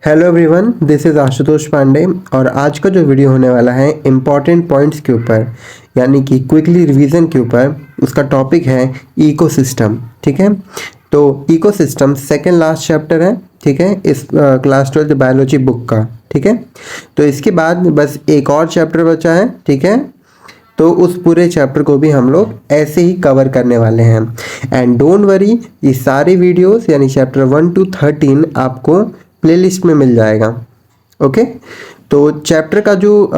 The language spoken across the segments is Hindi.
Hello everyone, this is Ashutosh Pandey और आज का जो वीडियो होने वाला है इम्पॉर्टेंट पॉइंट्स के ऊपर यानी कि क्विकली रिवीजन के ऊपर। उसका टॉपिक है इकोसिस्टम। ठीक है, तो इकोसिस्टम सेकंड लास्ट चैप्टर है। ठीक है, इस क्लास 12 बायोलॉजी बुक का। ठीक है, तो इसके बाद बस एक और चैप्टर बचा है। ठीक है, तो उस पूरे चैप्टर को भी हम लोग ऐसे ही कवर करने वाले हैं। एंड डोंट वरी, ये सारे वीडियोस यानी चैप्टर 1 to 13 आपको प्लेलिस्ट में मिल जाएगा। ओके, तो चैप्टर का जो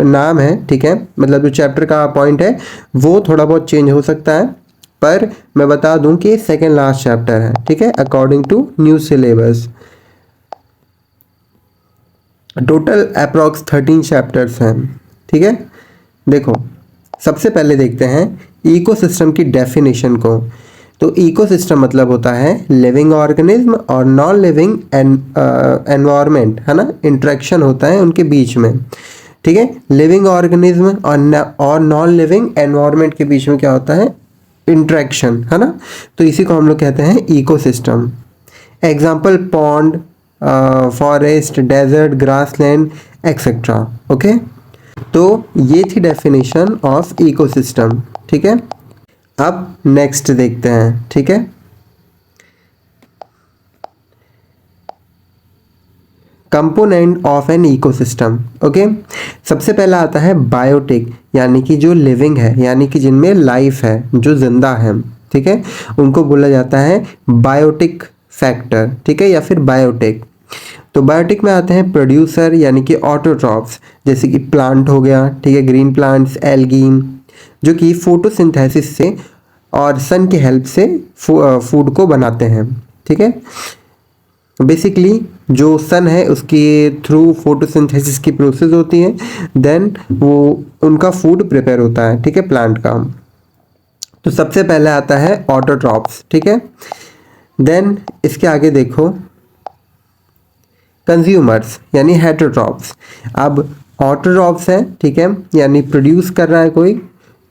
नाम है, ठीक है, मतलब जो चैप्टर का पॉइंट है वो थोड़ा बहुत चेंज हो सकता है, पर मैं बता दूं कि सेकेंड लास्ट चैप्टर है। ठीक है, according to new syllabus. Total approx 13 chapters हैं। ठीक है, देखो सबसे पहले देखते हैं इकोसिस्टम की डेफिनेशन को। तो इकोसिस्टम मतलब होता है लिविंग ऑर्गेनिज्म और नॉन लिविंग एनवायरनमेंट, है ना, इंटरेक्शन होता है उनके बीच में। ठीक है, लिविंग ऑर्गेनिज्म और नॉन लिविंग एनवायरनमेंट के बीच में क्या होता है? इंटरेक्शन, है ना। तो इसी को हम लोग कहते हैं ecosystem. Example pond, forest, desert, grassland etcetera. Okay, तो ये थी डेफिनेशन ऑफ इकोसिस्टम। ठीक है, अब नेक्स्ट देखते हैं। ठीक है, component of an ecosystem. Okay, सबसे पहला आता है बायोटिक, यानी कि जो लिविंग है, यानी कि जिनमें लाइफ है, जो जिंदा है। ठीक है, उनको बोला जाता है बायोटिक फैक्टर। ठीक है, या फिर बायोटिक। तो बायोटिक में आते हैं प्रोड्यूसर यानी कि ऑटोट्रॉप्स, जैसे कि प्लांट हो गया। ठीक है, ग्रीन प्लांट्स, एल्गी, जो कि फोटोसिंथेसिस से और सन की हेल्प से फूड को बनाते हैं। ठीक है, बेसिकली जो सन है उसके थ्रू फोटोसिंथेसिस की प्रोसेस होती है, देन वो उनका फूड प्रिपेयर होता है। ठीक है, प्लांट का। तो सबसे पहले आता है ऑटोट्रॉप्स। ठीक है, देन इसके आगे देखो कंज्यूमर्स यानी हेटेरोट्रॉप्स। अब ऑटोट्रॉप्स है, ठीक है, यानी प्रोड्यूस कर रहा है कोई,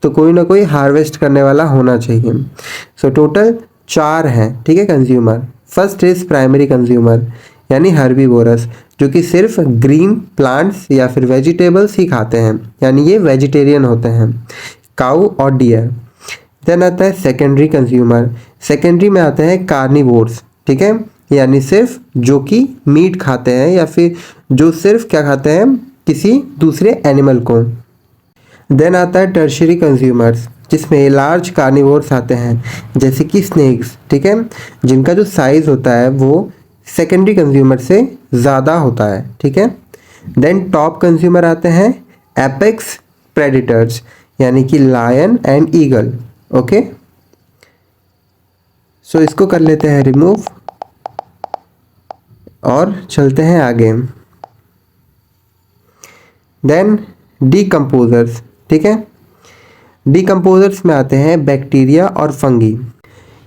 तो कोई ना कोई हार्वेस्ट करने वाला होना चाहिए। सो टोटल 4 हैं। ठीक है, consumer. First is primary consumer यानी हर्बीवोरस, जो कि सिर्फ ग्रीन प्लांट्स या फिर वेजिटेबल्स ही खाते हैं, यानी ये वेजिटेरियन होते हैं, काऊ और डियर। देन आता है सेकेंडरी कंज्यूमर। सेकेंडरी में आते हैं कार्निवोर्स। ठीक है, यानी सिर्फ जो कि मीट खाते हैं या फिर जो सिर्फ क्या खाते हैं, किसी दूसरे एनिमल को। देन आता है टर्शियरी कंज्यूमर्स, जिसमें लार्ज कार्निवोर्स आते हैं, जैसे कि स्नेक्स। ठीक है, जिनका जो साइज होता है वो सेकेंडरी कंज्यूमर से ज़्यादा होता है। ठीक है, देन टॉप कंज्यूमर आते हैं एपेक्स प्रेडिटर्स, यानी कि lion and eagle. Okay, so इसको कर लेते हैं रिमूव और चलते हैं आगे। Then decomposers. ठीक है, डीकम्पोजर्स में आते हैं बैक्टीरिया और फंगी।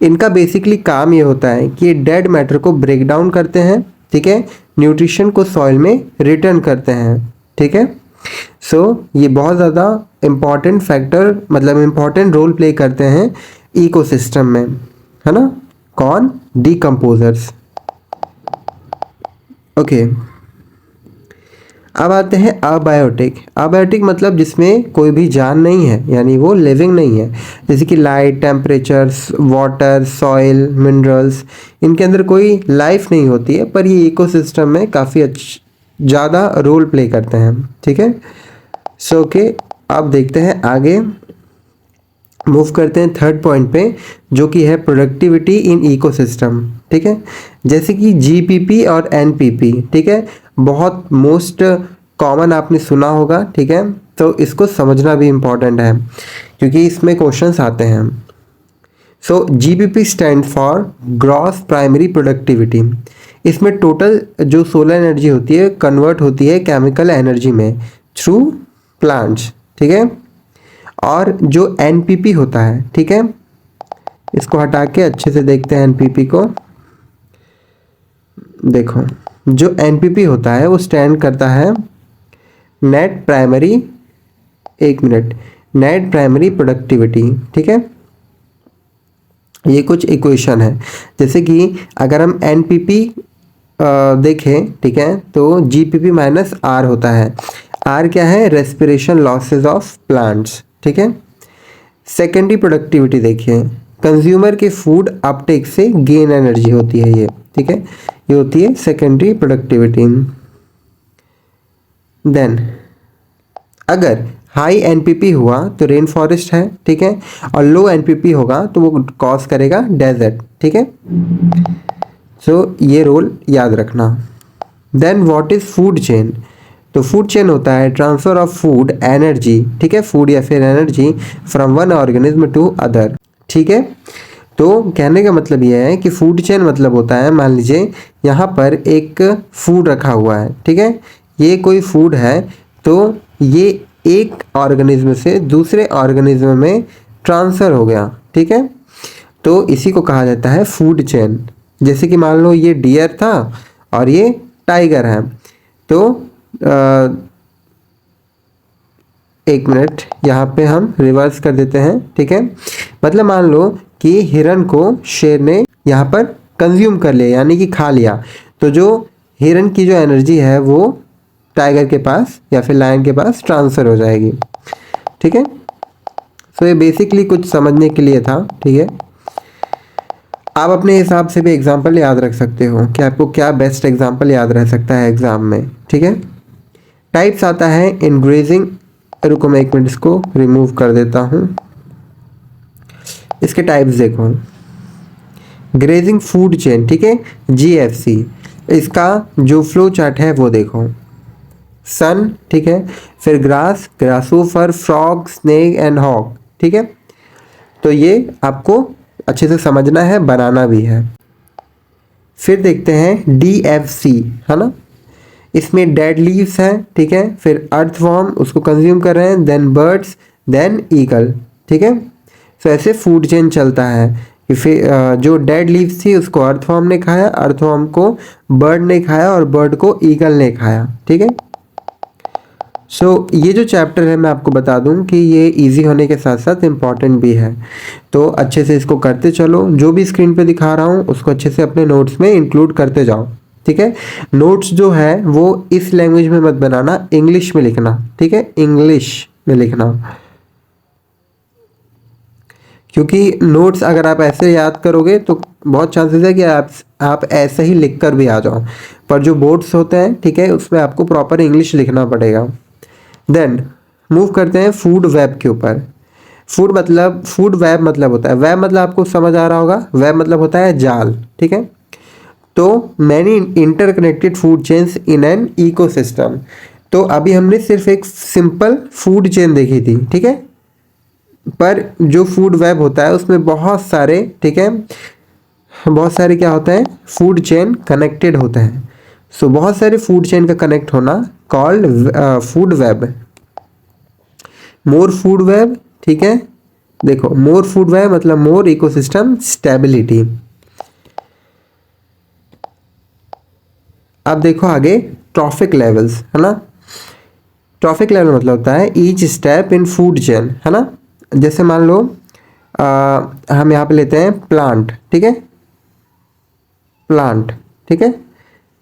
इनका बेसिकली काम ये होता है कि ये डेड मैटर को ब्रेक डाउन करते हैं। ठीक है, न्यूट्रिशन को सॉइल में रिटर्न करते हैं। ठीक है, सो ये बहुत ज़्यादा इम्पॉर्टेंट फैक्टर, मतलब इम्पॉर्टेंट रोल प्ले करते हैं इकोसिस्टम में, है ना। कौन? डीकम्पोजर्स। ओके, अब आते हैं अबायोटिक। अबायोटिक मतलब जिसमें कोई भी जान नहीं है, यानी वो लिविंग नहीं है, जैसे कि light, temperatures, water, soil, minerals, इनके अंदर कोई लाइफ नहीं होती है, पर ये इकोसिस्टम में काफ़ी ज़्यादा रोल प्ले करते हैं। ठीक है, सो ओके, अब देखते हैं आगे, मूव करते हैं थर्ड पॉइंट पे, जो कि है प्रोडक्टिविटी इन इकोसिस्टम। ठीक है, जैसे कि जीपीपी और एनपीपी। ठीक है, बहुत मोस्ट कॉमन आपने सुना होगा। ठीक है, तो इसको समझना भी इम्पॉर्टेंट है क्योंकि इसमें क्वेश्चंस आते हैं। So GPP stand for gross primary productivity. इसमें टोटल जो सोलर एनर्जी होती है कन्वर्ट होती है केमिकल एनर्जी में थ्रू प्लांट्स। ठीक है, और जो एनपीपी होता है, ठीक है, इसको हटा के अच्छे से देखते हैं एनपीपी को। देखो, जो एनपीपी होता है वो स्टैंड करता है नेट प्राइमरी, एक मिनट, नेट प्राइमरी प्रोडक्टिविटी। ठीक है, ये कुछ इक्वेशन है, जैसे कि अगर हम एनपीपी देखें, ठीक है, तो जीपीपी माइनस आर होता है। आर क्या है? रेस्पिरेशन लॉसेज ऑफ प्लांट्स, ठीक है। सेकेंडरी प्रोडक्टिविटी देखिए, कंज्यूमर के फूड अपटेक से गेन एनर्जी होती है ये, ठीक है, ये होती है सेकेंडरी प्रोडक्टिविटी। देन अगर हाई एनपीपी हुआ तो रेन फॉरेस्ट है, ठीक है, और लो एनपीपी होगा तो वो कॉज करेगा डेजर्ट, ठीक है। सो ये रोल याद रखना। Then what is food chain? तो फूड चेन होता है ट्रांसफर ऑफ फूड एनर्जी, ठीक है, फूड या फिर energy from one organism to other, ठीक है। तो कहने का मतलब यह है कि फूड चेन मतलब होता है, मान लीजिए यहाँ पर एक फूड रखा हुआ है, ठीक है, ये कोई फूड है, तो ये एक ऑर्गेनिज्म से दूसरे ऑर्गेनिज्म में ट्रांसफ़र हो गया, ठीक है, तो इसी को कहा जाता है फूड चेन। जैसे कि मान लो ये डियर था और ये टाइगर है, तो एक मिनट यहाँ पे हम रिवर्स कर देते हैं, ठीक है। मतलब मान लो कि हिरन को शेर ने यहाँ पर कंज्यूम कर लिया, यानी कि खा लिया, तो जो हिरन की जो एनर्जी है वो टाइगर के पास या फिर लायन के पास ट्रांसफ़र हो जाएगी, ठीक है। सो ये बेसिकली कुछ समझने के लिए था, ठीक है। आप अपने हिसाब से भी एग्जाम्पल याद रख सकते हो कि आपको क्या बेस्ट एग्जाम्पल याद रह सकता है एग्ज़ाम में, ठीक है। टाइप्स आता है इन ग्रेजिंग, रुको मैं एक मिनट इसको रिमूव कर देता हूँ। इसके टाइप्स देखो, ग्रेजिंग फूड चेन, ठीक है, जीएफसी, इसका जो फ्लो चार्ट है वो देखो, सन, ठीक है, फिर grass, grasshopper, frog, snake and hog, ठीक है। तो ये आपको अच्छे से समझना है, बनाना भी है। फिर देखते हैं डीएफसी, है ना, इसमें डेड लीव्स हैं, ठीक है, फिर अर्थवॉर्म उसको कंज्यूम कर रहे हैं, देन बर्ड्स, देन ईगल, ठीक है। तो ऐसे फूड चेन चलता है कि फिर जो डेड लीव्स थी उसको अर्थवॉर्म ने खाया, अर्थवॉर्म को बर्ड ने खाया और बर्ड को ईगल ने खाया, ठीक है। सो ये जो चैप्टर है मैं आपको बता दूं कि ये इजी होने के साथ साथ इम्पॉर्टेंट भी है, तो अच्छे से इसको करते चलो। जो भी स्क्रीन पे दिखा रहा हूँ उसको अच्छे से अपने नोट्स में इंक्लूड करते जाओ, ठीक है। नोट्स जो है वो इस लैंग्वेज में मत बनाना, इंग्लिश में लिखना, ठीक है, इंग्लिश में लिखना, क्योंकि नोट्स अगर आप ऐसे याद करोगे तो बहुत चांसेस है कि आप ऐसे ही लिख कर भी आ जाओ, पर जो बोर्ड्स होते हैं, ठीक है, उसमें आपको प्रॉपर इंग्लिश लिखना पड़ेगा। देन मूव करते हैं फूड वेब के ऊपर। फूड वेब मतलब होता है, वेब मतलब आपको समझ आ रहा होगा, वेब मतलब होता है जाल, ठीक है। तो many interconnected food chains in an ecosystem. तो अभी हमने सिर्फ एक सिंपल फूड चेन देखी थी, ठीक है, पर जो फूड वेब होता है उसमें बहुत सारे, ठीक है, बहुत सारे क्या होते हैं, फूड चेन कनेक्टेड होते हैं। सो बहुत सारे फूड चेन का कनेक्ट होना called food web. More food web, ठीक है, देखो मोर फूड वेब मतलब मोर इकोसिस्टम स्टेबिलिटी। अब देखो आगे ट्रॉफिक लेवल्स, है ना। ट्रॉफिक लेवल मतलब होता है each step in food chain, है ना। जैसे मान लो हम यहाँ पे लेते हैं प्लांट, ठीक है, प्लांट, ठीक है,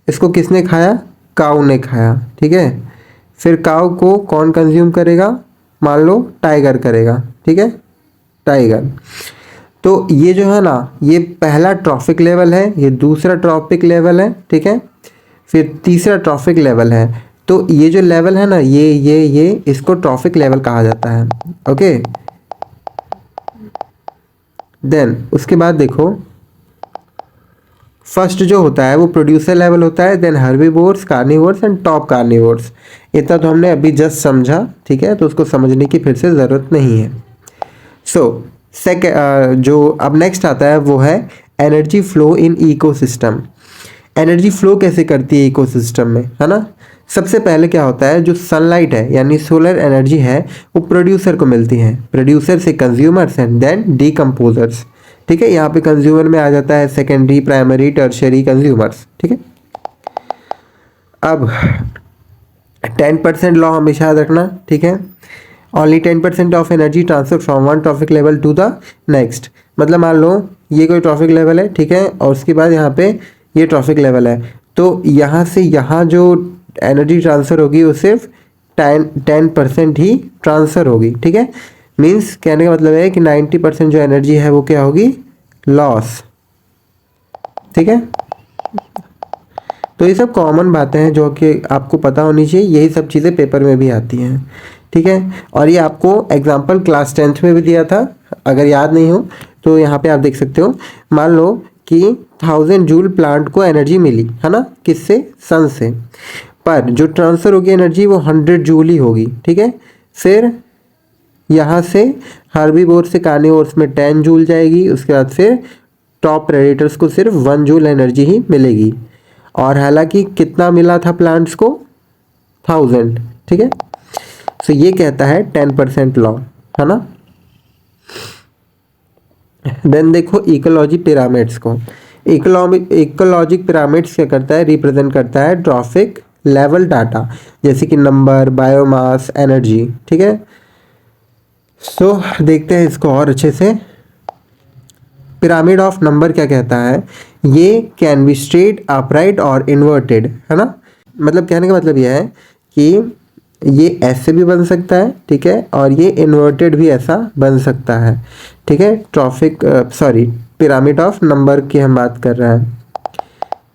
इसको किसने खाया, काऊ ने खाया, ठीक है। फिर काऊ को कौन कंज्यूम करेगा, मान लो टाइगर करेगा, ठीक है, टाइगर। तो ये जो है ना, ये पहला ट्रॉफिक लेवल है, ये दूसरा ट्रॉफिक लेवल है, ठीक है, फिर तीसरा ट्रॉफिक लेवल है। तो ये जो लेवल है ना, ये इसको ट्रॉफिक लेवल कहा जाता है, ओके। देन उसके बाद देखो फर्स्ट जो होता है वो प्रोड्यूसर लेवल होता है, then herbivores, carnivores and top carnivores. इतना तो हमने अभी जस्ट समझा, ठीक है, तो उसको समझने की फिर से ज़रूरत नहीं है। सो जो अब नेक्स्ट आता है वो है energy flow in ecosystem. Energy flow कैसे करती है इकोसिस्टम में, है ना। सबसे पहले क्या होता है, जो सनलाइट है यानी सोलर एनर्जी है वो प्रोड्यूसर को मिलती है, प्रोड्यूसर से कंज्यूमर्स एंड देन डीकम्पोजर्स, ठीक है। यहाँ पे कंज्यूमर में आ जाता है सेकेंडरी, प्राइमरी, टर्शियरी कंज्यूमर्स, ठीक है। अब 10% लॉ हमेशा याद रखना, ठीक है। Only 10% of energy transfer from one trophic level to the next. मतलब मान लो ये कोई ट्रॉफिक लेवल है, ठीक है, और उसके बाद यहाँ पे ये ट्रॉफिक लेवल है, तो यहाँ से यहाँ जो एनर्जी ट्रांसफ़र होगी वो सिर्फ 10% ही ट्रांसफ़र होगी, ठीक है। मीन्स कहने का मतलब है कि 90% जो एनर्जी है वो क्या होगी, लॉस, ठीक है। तो ये सब कॉमन बातें हैं जो कि आपको पता होनी चाहिए, यही सब चीज़ें पेपर में भी आती हैं, ठीक है। और ये आपको एग्जाम्पल क्लास 10th में भी दिया था, अगर याद नहीं हो तो यहाँ पे आप देख सकते हो। मान लो कि 1000 जूल प्लांट को एनर्जी मिली है ना, किससे, सन से, पर जो ट्रांसफ़र होगी एनर्जी वो 100 जूल ही होगी, ठीक है। फिर यहाँ से हर्बीवोर से कार्निवोर्स में 10 जूल जाएगी, उसके बाद फिर टॉप प्रेडेटर्स को सिर्फ 1 जूल एनर्जी ही मिलेगी, और हालांकि कितना मिला था प्लांट्स को, 1000, ठीक है। सो ये कहता है 10% लॉ, है ना। देन देखो इकोलॉजी पिरामिड्स को। इकोलॉजिक पिरामिड्स क्या करता है, रिप्रेजेंट करता है ट्रॉफिक लेवल डाटा, जैसे कि नंबर, बायोमास, एनर्जी, ठीक है। सो देखते हैं इसको और अच्छे से। पिरामिड ऑफ नंबर क्या कहता है, ये कैन बी स्ट्रेट, अपराइट और इन्वर्टेड, है ना। मतलब कहने का मतलब यह है कि ये ऐसे भी बन सकता है, ठीक है, और ये इन्वर्टेड भी ऐसा बन सकता है, ठीक है। पिरामिड ऑफ नंबर की हम बात कर रहे हैं,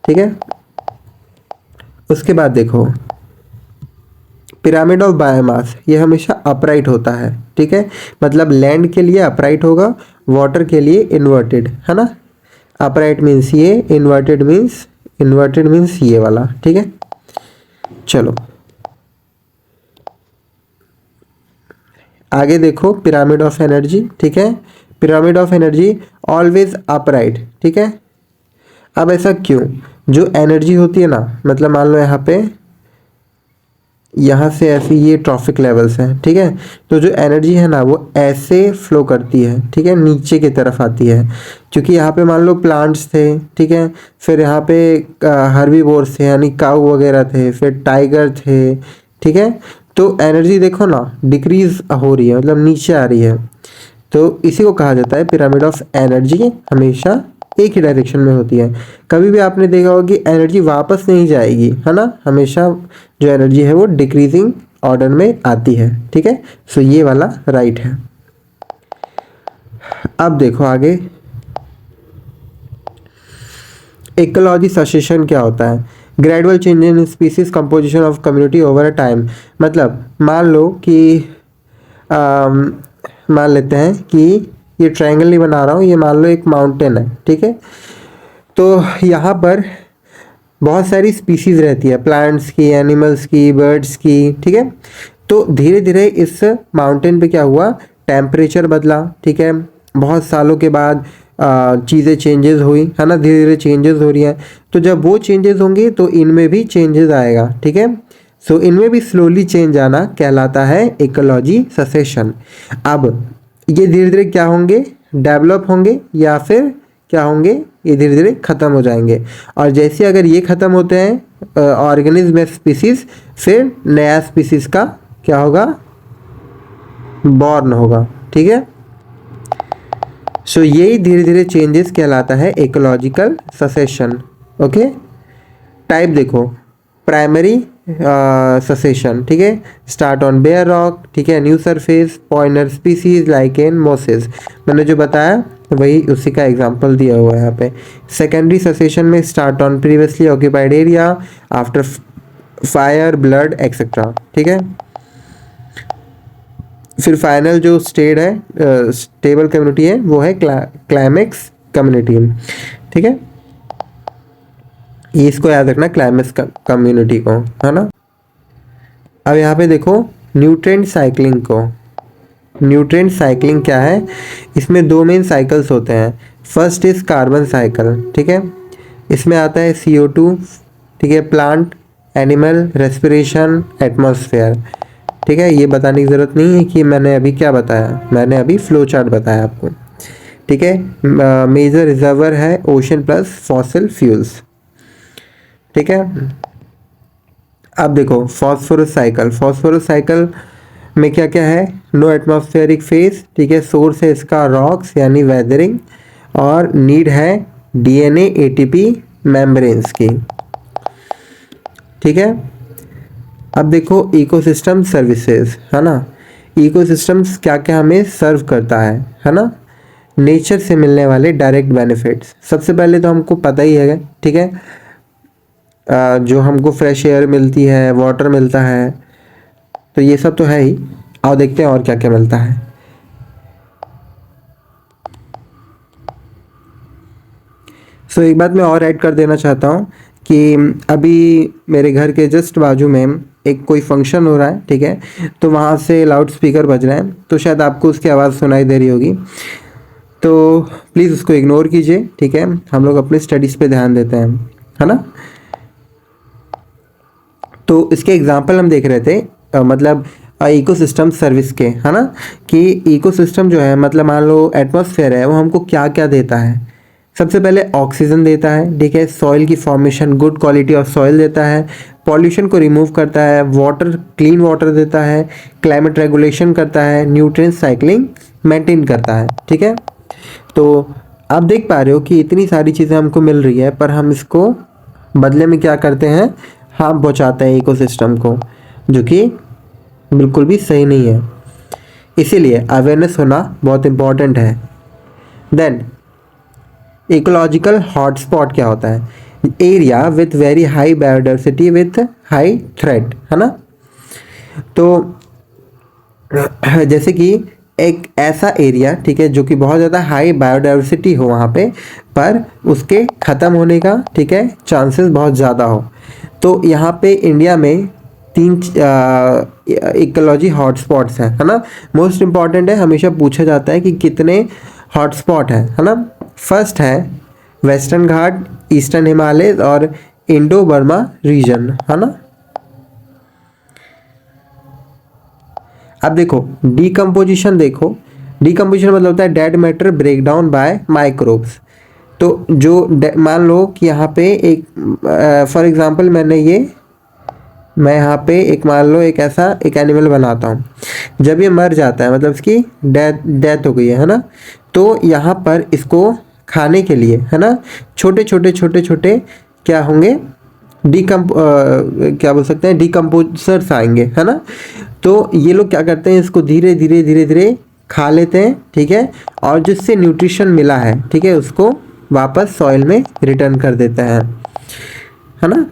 ठीक है। उसके बाद देखो पिरामिड ऑफ बायोमास, ये हमेशा अपराइट होता है, ठीक है। मतलब लैंड के लिए अपराइट होगा, वाटर के लिए इन्वर्टेड, है ना। अपराइट मीन्स ये, इन्वर्टेड मीन्स ये वाला, ठीक है। चलो आगे देखो पिरामिड ऑफ एनर्जी, ठीक है। Pyramid of energy always upright, ठीक है। अब ऐसा क्यों, जो एनर्जी होती है ना, मतलब मान लो यहाँ से ऐसे ये ट्रॉफिक लेवल्स हैं, ठीक है। तो जो एनर्जी है ना वो ऐसे फ्लो करती है, ठीक है, नीचे की तरफ आती है, क्योंकि यहाँ पे मान लो प्लांट्स थे, ठीक है। फिर यहाँ पे हर्बीवोर्स थे यानी काऊ वगैरह थे, फिर टाइगर थे, ठीक है। तो एनर्जी देखो ना डिक्रीज हो रही है, मतलब नीचे आ रही है। तो इसी को कहा जाता है पिरामिड ऑफ एनर्जी, हमेशा एक ही डायरेक्शन में होती है। कभी भी आपने देखा होगा कि एनर्जी वापस नहीं जाएगी, है ना, हमेशा जो एनर्जी है वो डिक्रीजिंग ऑर्डर में आती है, ठीक है। सो ये वाला राइट है। अब देखो आगे इकोलॉजी ससेशन क्या होता है, gradual change in species composition of community over a time. मतलब मान लो कि मान लेते हैं कि ये ट्रायंगल नहीं बना रहा हूँ, ये मान लो एक माउंटेन है, ठीक है। तो यहाँ पर बहुत सारी स्पीसीज़ रहती है, प्लांट्स की, एनिमल्स की, बर्ड्स की, ठीक है। तो धीरे धीरे इस माउंटेन पे क्या हुआ, टेम्परेचर बदला, ठीक है। बहुत सालों के बाद चीज़ें चेंजेस हुई, है ना, धीरे धीरे चेंजेस हो रही हैं। तो जब वो चेंजेस होंगे तो इनमें भी चेंजेस आएगा, ठीक है। सो इनमें भी स्लोली चेंज आना कहलाता है इकोलॉजी ससेशन। अब ये धीरे धीरे क्या होंगे, डेवलप होंगे, या फिर क्या होंगे, ये धीरे धीरे ख़त्म हो जाएंगे। और जैसे अगर ये ख़त्म होते हैं ऑर्गेनिज्म या स्पीसीज, फिर नया स्पीसीज का क्या होगा, बॉर्न होगा, ठीक है। सो यही धीरे धीरे चेंजेस कहलाता है इकोलॉजिकल ससेशन। ओके, टाइप देखो, प्राइमरी ससेशन, ठीक है, स्टार्ट ऑन बेयर रॉक, ठीक है, new surface, pioneer species like in mosses, मैंने जो बताया वही उसी का एग्जांपल दिया हुआ है यहाँ पे। सेकेंडरी ससेशन में start on previously occupied area, after fire, blood etcetera, ठीक है। फिर फाइनल जो स्टेट है, स्टेबल कम्युनिटी है, वो है क्लाइमेक्स कम्युनिटी, ठीक है। ये इसको याद रखना, क्लाइमेक्स कम्युनिटी को, है ना। अब यहाँ पे देखो न्यूट्रिएंट साइक्लिंग को। न्यूट्रिएंट साइक्लिंग क्या है, इसमें दो मेन साइकिल्स होते हैं। फर्स्ट इज कार्बन साइकिल, ठीक है, इसमें आता है CO2, ठीक है, प्लांट, एनिमल, रेस्पिरेशन, एटमॉस्फेयर, ठीक है। ये बताने की ज़रूरत नहीं है कि मैंने अभी क्या बताया, मैंने अभी फ्लो चार्ट बताया आपको, ठीक है। मेजर रिजर्वर है ओशन प्लस फॉसिल फ्यूल्स, ठीक है। अब देखो फॉस्फोरस साइकिल, फॉस्फोरस साइकिल में क्या क्या है, नो एटमॉस्फेरिक फेज, ठीक है, सोर्स है इसका रॉक्स यानी वेदरिंग, और नीड है DNA ATP मेम्ब्रेन्स की, ठीक है। अब देखो इकोसिस्टम सर्विसेज, है ना। इकोसिस्टम्स क्या क्या हमें सर्व करता है ना। नेचर से मिलने वाले डायरेक्ट बेनिफिट्स, सबसे पहले तो हमको पता ही है, ठीक है, जो हमको फ्रेश एयर मिलती है, वाटर मिलता है, तो ये सब तो है ही। आओ देखते हैं और क्या क्या मिलता है। सो एक बात मैं और ऐड कर देना चाहता हूँ कि अभी मेरे घर के जस्ट बाजू में एक कोई फंक्शन हो रहा है, ठीक है, तो वहाँ से लाउड स्पीकर बज रहे हैं, तो शायद आपको उसकी आवाज़ सुनाई दे रही होगी, तो प्लीज़ उसको इग्नोर कीजिए, ठीक है। हम लोग अपने स्टडीज़ पे ध्यान देते हैं, है ना। तो इसके एग्जांपल हम देख रहे थे, मतलब इकोसिस्टम सर्विस के, है ना, कि इकोसिस्टम जो है मतलब मान लो एटमॉस्फेयर है, वो हमको क्या क्या देता है। सबसे पहले ऑक्सीजन देता है, ठीक है, सॉइल की formation, good quality of soil देता है, पॉल्यूशन को रिमूव करता है, वाटर, क्लीन वाटर देता है, क्लाइमेट रेगुलेशन करता है, न्यूट्रिएंट साइक्लिंग मेंटेन करता है, ठीक है। तो आप देख पा रहे हो कि इतनी सारी चीज़ें हमको मिल रही है, पर हम इसको बदले में क्या करते हैं, हार्म पहुंचाते हैं इकोसिस्टम को, जो कि बिल्कुल भी सही नहीं है। इसीलिए अवेयरनेस होना बहुत इम्पॉर्टेंट है। देन इकोलॉजिकल हॉटस्पॉट क्या होता है, area with very high biodiversity with high threat, है ना। तो जैसे कि एक ऐसा एरिया, ठीक है, जो कि बहुत ज़्यादा हाई बायोडाइवर्सिटी हो वहाँ पे, पर उसके ख़त्म होने का, ठीक है, चांसेस बहुत ज़्यादा हो। तो यहाँ पे इंडिया में 3 इकोलॉजी हॉटस्पॉट्स हैं, है ना। मोस्ट इम्पॉर्टेंट है, हमेशा पूछा जाता है कि कितने हॉटस्पॉट है ना। फर्स्ट है वेस्टर्न घाट, ईस्टर्न हिमालय और इंडो बर्मा रीजन, है ना। अब देखो डीकम्पोजिशन, देखो डीकम्पोजिशन मतलब होता है dead matter break down by microbes. तो जो मान लो कि यहाँ पे एक फॉर एग्जांपल मैं यहाँ पे एक मान लो एक ऐसा एक एनिमल बनाता हूँ, जब ये मर जाता है मतलब इसकी डेथ हो गई है ना, तो यहाँ पर इसको खाने के लिए, है ना, छोटे छोटे क्या होंगे, क्या बोल सकते हैं, डिकम्पोजर्स आएंगे, है ना। तो ये लोग क्या करते हैं, इसको धीरे धीरे खा लेते हैं, ठीक है, और जिससे न्यूट्रिशन मिला है, ठीक है, उसको वापस सॉइल में रिटर्न कर देते हैं, है ना।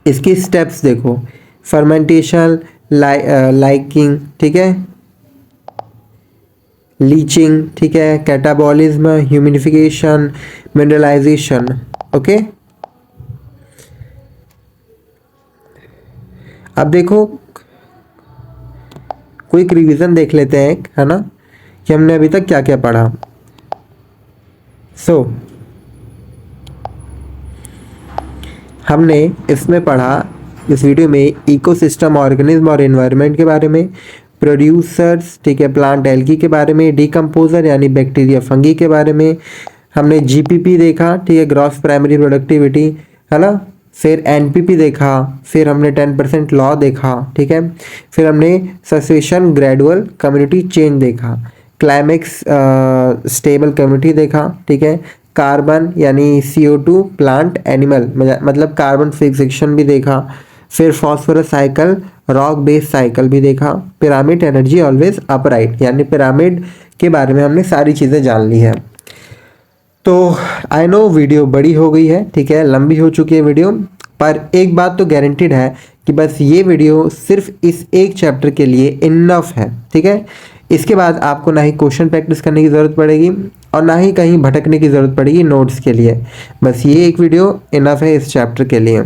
इसकी स्टेप्स देखो, फर्मेंटेशन, लाइकिंग, ठीक है, लीचिंग, ठीक है, कैटाबॉलिज्म, ह्यूमिडिफिकेशन, मिनरलाइजेशन, ओके। अब देखो क्विक रिवीजन देख लेते हैं, है ना, कि हमने अभी तक क्या क्या पढ़ा। हमने इसमें पढ़ा, इस वीडियो में, इकोसिस्टम, ऑर्गेनिज्म और एनवायरनमेंट के बारे में, प्रोड्यूसर्स, ठीक है, प्लांट एल्गी के बारे में, डिकम्पोजर यानी बैक्टीरिया फंगी के बारे में, हमने जीपीपी देखा, ठीक है, ग्रॉस प्राइमरी प्रोडक्टिविटी, है ना, फिर एनपीपी देखा, फिर हमने 10% लॉ देखा, ठीक है, फिर हमने सक्सेशन ग्रेजुअल कम्युनिटी चेंज देखा, क्लाइमेक्स स्टेबल कम्युनिटी देखा, ठीक है, कार्बन यानी CO2 प्लांट एनिमल मतलब कार्बन फिक्सेशन भी देखा, फिर phosphorus cycle, rock base cycle भी देखा, पिरामिड एनर्जी ऑलवेज अपराइट यानी पिरामिड के बारे में हमने सारी चीज़ें जान ली है। तो आई नो वीडियो बड़ी हो गई है, ठीक है, लंबी हो चुकी है वीडियो, पर एक बात तो गारंटीड है कि बस ये वीडियो सिर्फ इस एक चैप्टर के लिए इनफ है, ठीक है। इसके बाद आपको ना ही क्वेश्चन प्रैक्टिस करने की ज़रूरत पड़ेगी और ना ही कहीं भटकने की ज़रूरत पड़ेगी नोट्स के लिए, बस ये एक वीडियो इनफ है इस चैप्टर के लिए।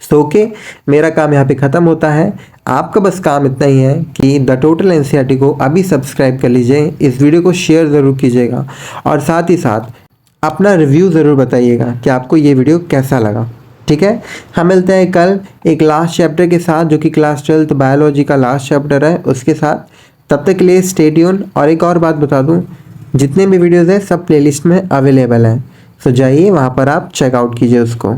सो ओके, मेरा काम यहाँ पे ख़त्म होता है। आपका बस काम इतना ही है कि द टोटल एनसीईआरटी को अभी सब्सक्राइब कर लीजिए, इस वीडियो को शेयर ज़रूर कीजिएगा और साथ ही साथ अपना रिव्यू ज़रूर बताइएगा कि आपको ये वीडियो कैसा लगा, ठीक है। हम मिलते हैं कल एक लास्ट चैप्टर के साथ, जो कि क्लास 12 बायोलॉजी का लास्ट चैप्टर है, उसके साथ। तब तक के लिए स्टे ट्यून। और एक और बात बता दूँ, जितने भी वीडियोज़ हैं सब प्लेलिस्ट में अवेलेबल हैं, सो जाइए वहाँ पर आप चेकआउट कीजिए उसको।